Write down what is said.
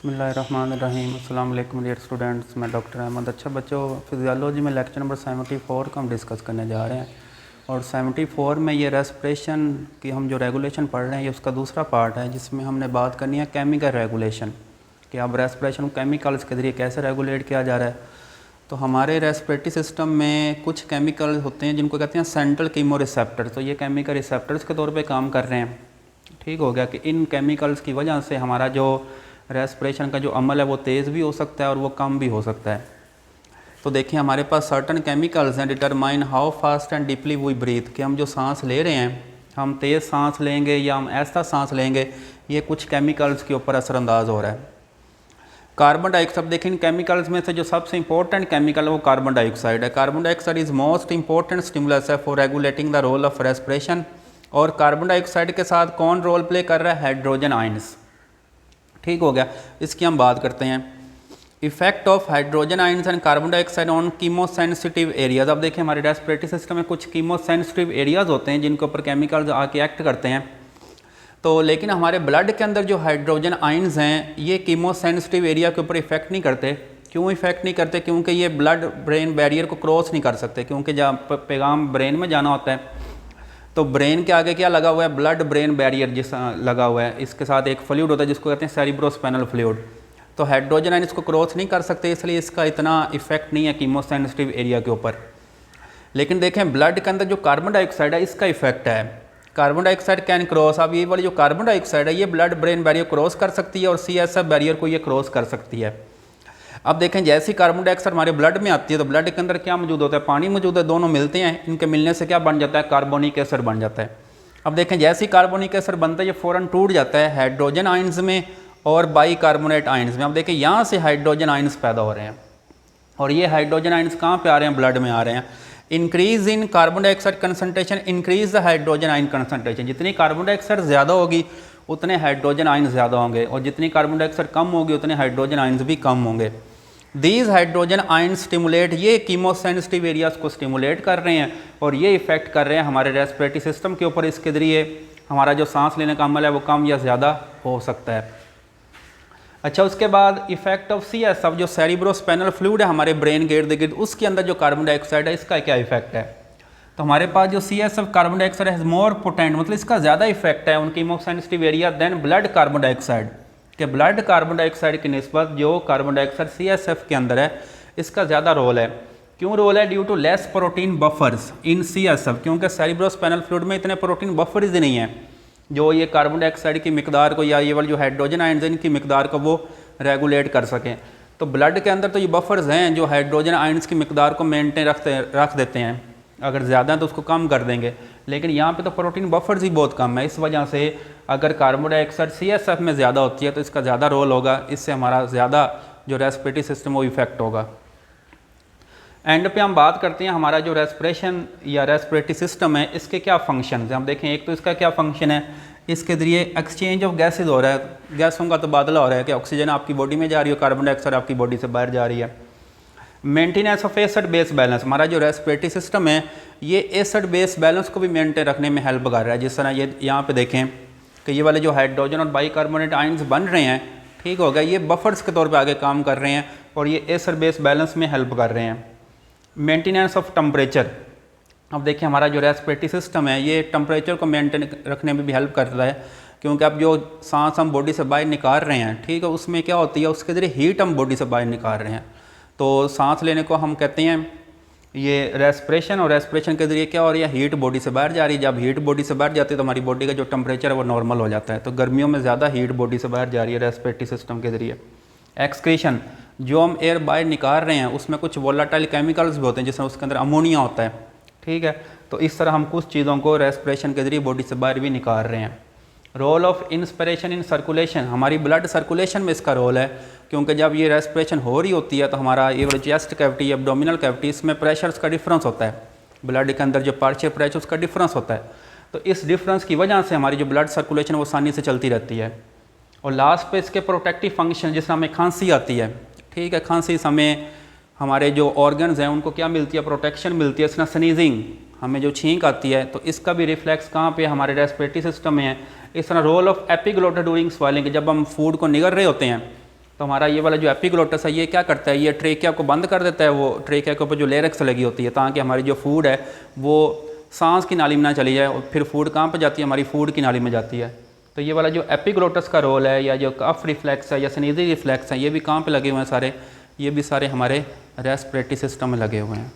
बिस्मिल्लाहिर्रहमानिर्रहीम। अस्सलाम वालेकुम डियर स्टूडेंट्स, मैं डॉक्टर अहमद। अच्छा बच्चों, फिजियोलॉजी में लेक्चर नंबर 74 को हम डिस्कस करने जा रहे हैं और 74 में ये रेस्पिरेशन की हम जो रेगुलेशन पढ़ रहे हैं ये उसका दूसरा पार्ट है, जिसमें हमने बात करनी है केमिकल रेगुलेशन कि अब रेस्पिरेशन केमिकल्स के ज़रिए कैसे रेगुलेट किया जा रहा है। तो हमारे रेस्पिरेटरी सिस्टम में कुछ केमिकल होते हैं जिनको कहते हैं सेंट्रल कीमो रिसेप्टर। तो ये केमिकल रिसेप्टर्स के तौर पे काम कर रहे हैं। ठीक हो गया कि इन केमिकल्स की वजह से हमारा जो रेस्पिरेशन का जो अमल है वो तेज़ भी हो सकता है और वो कम भी हो सकता है। तो देखिए हमारे पास सर्टन केमिकल्स हैं determine how fast and deeply we breathe, कि हम जो सांस ले रहे हैं हम तेज़ सांस लेंगे या हम ऐसा सांस लेंगे, ये कुछ केमिकल्स के ऊपर असरअंदाज हो रहा है। कार्बन डाइऑक्साइड, देखिए इन केमिकल्स में से जो सबसे इंपॉर्टेंट केमिकल है वो कार्बन डाइऑक्साइड है। Carbon dioxide is most important stimulus है for regulating the role of respiration. और कार्बन डाइऑक्साइड के साथ कौन रोल प्ले कर रहा है? Hydrogen ions. ठीक हो गया, इसकी हम बात करते हैं। Effect of hydrogen ions and carbon dioxide on chemosensitive areas. अब देखिए हमारे रेस्पिरेटरी सिस्टम में कुछ कीमोसेंसिटिव एरियाज होते हैं जिनके ऊपर केमिकल्स आके एक्ट करते हैं। तो लेकिन हमारे ब्लड के अंदर जो हाइड्रोजन आयंस हैं ये कीमोसेंसिटिव एरिया के ऊपर इफेक्ट नहीं करते। क्यों इफेक्ट नहीं करते? क्योंकि ये ब्लड ब्रेन बैरियर को क्रॉस नहीं कर सकते, क्योंकि जब पैगाम ब्रेन में जाना होता है तो ब्रेन के आगे क्या लगा हुआ है? ब्लड ब्रेन बैरियर जिस लगा हुआ है। इसके साथ एक फ्लूइड होता है जिसको कहते हैं सेरिब्रोस्पाइनल फ्लूइड। तो हाइड्रोजन आयन इसको क्रॉस नहीं कर सकते, इसलिए इसका इतना इफेक्ट नहीं है कीमोसेंसिटिव एरिया के ऊपर। लेकिन देखें ब्लड के अंदर जो कार्बन डाइऑक्साइड है इसका इफेक्ट है। Carbon dioxide can cross. अब ये वाली जो कार्बन डाइऑक्साइड है ये ब्लड ब्रेन बैरियर क्रॉस कर सकती है और CSF बैरियर को ये क्रॉस कर सकती है। अब देखें जैसी कार्बन डाइऑक्साइड हमारे ब्लड में आती है तो ब्लड के अंदर क्या मौजूद होता है? पानी मौजूद है। दोनों मिलते हैं, इनके मिलने से क्या बन जाता है? कार्बोनिक एसिड बन जाता है। अब देखें जैसी कार्बोनिक एसिड बनता है ये फ़ौरन टूट जाता है हाइड्रोजन आयंस में और बाइकार्बोनेट आयंस में। अब देखें यहाँ से हाइड्रोजन आयंस पैदा हो रहे हैं और ये हाइड्रोजन आयंस कहाँ पे आ रहे हैं? ब्लड में आ रहे हैं। Increase in carbon dioxide concentration increase the hydrogen ion concentration. जितनी कार्बन डाइऑक्साइड ज़्यादा होगी उतने हाइड्रोजन आयन ज़्यादा होंगे और जितनी कार्बन डाइऑक्साइड कम होगी उतने हाइड्रोजन आयंस भी कम होंगे। दीज हाइड्रोजन आयन स्टिमुलेट, ये कीमोसेंसिटिव एरियाज को स्टिमुलेट कर रहे हैं और ये इफेक्ट कर रहे हैं हमारे रेस्पिरेटरी सिस्टम के ऊपर। इसके ज़रिए हमारा जो सांस लेने का अमल है वो कम या ज़्यादा हो सकता है। अच्छा, उसके बाद इफेक्ट ऑफ CSF, जो सेरिब्रोस्पाइनल फ्लूइड है हमारे ब्रेन के इर्द गिर्द, उसके अंदर जो कार्बन डाइऑक्साइड है इसका क्या इफेक्ट है? तो हमारे पास जो CSF कार्बन डाइऑक्साइड है मोर पोटेंट, मतलब इसका ज़्यादा इफेक्ट है उन chemosensitive area then blood carbon dioxide, कि ब्लड कार्बन डाइऑक्साइड की निस्बत जो कार्बन डाइऑक्साइड CSF के अंदर है इसका ज़्यादा रोल है। क्यों रोल है? Due to less protein buffers in CSF, क्योंकि सेरिब्रोस्पाइनल फ्लूइड में इतने प्रोटीन बफर्स ही नहीं है जो ये कार्बन डाइऑक्साइड की मिकदार को या ये वाली जो हाइड्रोजन आयंस इनकी मिकदार को वो रेगुलेट कर सकें। तो ब्लड के अंदर तो ये बफर्स हैं जो हाइड्रोजन आयंस की मिकदार को मेंटेन रख देते हैं। अगर ज़्यादा है तो उसको कम कर देंगे, लेकिन यहाँ पे तो प्रोटीन बफर्स ही बहुत कम है। इस वजह से अगर कार्बन डाइऑक्साइड CSF में ज़्यादा होती है तो इसका ज़्यादा रोल होगा, इससे हमारा ज़्यादा जो रेस्पिरेटरी सिस्टम वो इफेक्ट होगा। एंड पे हम बात करते हैं हमारा जो रेस्पिरेशन या रेस्पिरेटरी सिस्टम है इसके क्या फंक्शन हैं। हम देखें एक तो इसका क्या फंक्शन है, इसके ज़रिए एक्सचेंज ऑफ गैसेज हो रहा है, गैसों का तबादला हो रहा है कि ऑक्सीजन आपकी बॉडी में जा रही है, कार्बन डाइऑक्साइड आपकी बॉडी से बाहर जा रही है। Maintenance of acid base balance, हमारा जो रेस्पिरेटरी सिस्टम है ये एसिड बेस बैलेंस को भी मेंटेन रखने में हेल्प कर रहा है। जिस तरह ये यहाँ पे देखें कि ये वाले जो हाइड्रोजन और बाइकार्बोनेट आयंस बन रहे हैं, ठीक हो गया, ये बफर्स के तौर पे आगे काम कर रहे हैं और ये एसिड बेस बैलेंस में हेल्प कर रहे हैं। मेंटेनेंस ऑफ टेम्परेचर, अब देखिए हमारा जो रेस्पिरेटरी सिस्टम है ये टेम्परेचर को मेंटेन रखने में भी हेल्प करता है, क्योंकि अब जो सांस हम बॉडी से बाहर निकाल रहे हैं, ठीक है, उसमें क्या होती है, उसके ज़रिए हीट हम बॉडी से बाहर निकाल रहे हैं। तो सांस लेने को हम कहते हैं ये रेस्पिरेशन, और रेस्पिरेशन के ज़रिए क्या हो रही है, हीट बॉडी से बाहर जा रही है। जब हीट बॉडी से बाहर जाती है तो हमारी बॉडी का जो टेम्परेचर है वो नॉर्मल हो जाता है। तो गर्मियों में ज़्यादा हीट बॉडी से बाहर जा रही है रेस्पिरेटरी सिस्टम के ज़रिए। एक्सक्रीशन, जो हम एयर बाहर निकाल रहे हैं उसमें कुछ वोलाटाइल केमिकल्स भी होते हैं, जिसमें उसके अंदर अमोनिया होता है, ठीक है। तो इस तरह हम कुछ चीज़ों को रेस्पिरेशन के ज़रिए बॉडी से बाहर भी निकाल रहे हैं। Role of inspiration in circulation, हमारी ब्लड सर्कुलेशन में इसका रोल है, क्योंकि जब ये रेस्पिरेशन हो रही होती है तो हमारा ये चेस्ट कैविटी, एब्डोमिनल कैविटी, इसमें प्रेशर्स का डिफरेंस होता है। ब्लड के अंदर जो पार्शियल प्रेशर उसका डिफरेंस होता है, तो इस डिफरेंस की वजह से हमारी जो ब्लड सर्कुलेशन वो आसानी से चलती रहती है। और लास्ट पे इसके प्रोटेक्टिव फंक्शन, जिसमें हमें खांसी आती है, ठीक है, खांसी से हमें हमारे जो ऑर्गन्स हैं उनको क्या मिलती है, प्रोटेक्शन मिलती है। इसमें स्नीजिंग, हमें जो छींक आती है तो इसका भी रिफ्लेक्स कहाँ पे, हमारे रेस्पिरेटरी सिस्टम में है। इस तरह role of epiglottis during swallowing, जब हम फूड को निगल रहे होते हैं तो हमारा ये वाला जो एपिग्लोटस है ये क्या करता है, ये ट्रेकिया को बंद कर देता है, वो ट्रेकिया के ऊपर जो लेरिक्स लगी होती है, ताकि हमारी जो फूड है वो सांस की नाली में ना चली जाए, और फिर फूड कहाँ पर जाती है, हमारी फूड की नाली में जाती है। तो ये वाला जो एपिग्लोटस का रोल है, या जो कफ रिफ्लेक्स है या स्नीजी रिफ्लेक्स है, ये भी कहाँ पे लगे हुए हैं सारे, ये भी सारे हमारे रेस्पिरेटरी सिस्टम में लगे हुए हैं।